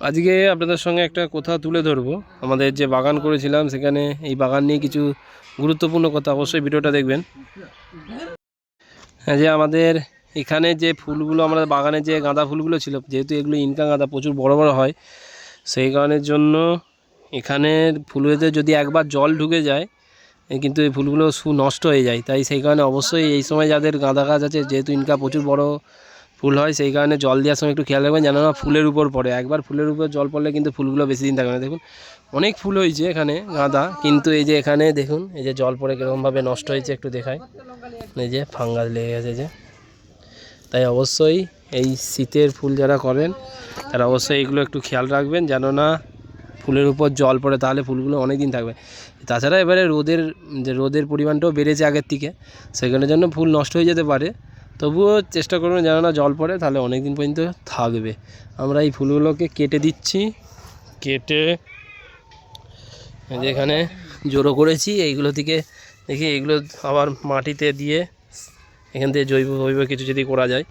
আজকে আপনাদের সঙ্গে একটা কথা তুলে ধরবো। আমাদের যে বাগান করেছিলাম সেখানে এই বাগান নিয়ে কিছু গুরুত্বপূর্ণ কথা, অবশ্যই ভিডিওটা দেখবেন। হ্যাঁ, যে আমাদের এখানে যে ফুলগুলো, আমরা বাগানে যে গাঁদা ফুলগুলো ছিল, যেহেতু এগুলো ইনকা গাঁদা প্রচুর বড় বড় হয়, সেই কারণের জন্য এখানের ফুলগুলোতে যদি একবার জল ঢুকে যায় কিন্তু এই ফুলগুলো নষ্ট হয়ে যায়। তাই সেই কারণে অবশ্যই এই সময় যাদের গাঁদা গাছ আছে, যেহেতু ইনকা প্রচুর বড় ফুল হয়, সেই কারণে জল দেওয়ার সময় একটু খেয়াল রাখবেন যেন না ফুলের উপর পড়ে। একবার ফুলের উপর জল পড়লে কিন্তু ফুলগুলো বেশি দিন থাকবে না। দেখুন অনেক ফুল হয়েছে এখানে গাঁদা, কিন্তু এই যে এখানে দেখুন এই যে জল পড়ে কীরকমভাবে নষ্ট হয়েছে একটু দেখায়, এই যে ফাঙ্গাস লেগে গেছে যে। তাই অবশ্যই এই শীতের ফুল যারা করেন তারা অবশ্যই এগুলো একটু খেয়াল রাখবেন যেন না ফুলের উপর জল পড়ে, তাহলে ফুলগুলো অনেক দিন থাকবে। তাছাড়া এবারে রোদের পরিমাণটাও বেড়েছে আগের থেকে, সেখানের জন্য ফুল নষ্ট হয়ে যেতে পারে। তবুও চেষ্টা করবেন যেন না জল পড়ে, তাহলে অনেক দিন পর্যন্ত থাকবে। আমরা এই ফুলগুলোকে কেটে দিচ্ছি, কেটে যেখানে জড়ো করেছি এইগুলো থেকে দেখি এইগুলো আবার মাটিতে দিয়ে এখান থেকে জৈব কিছু যদি করা যায়।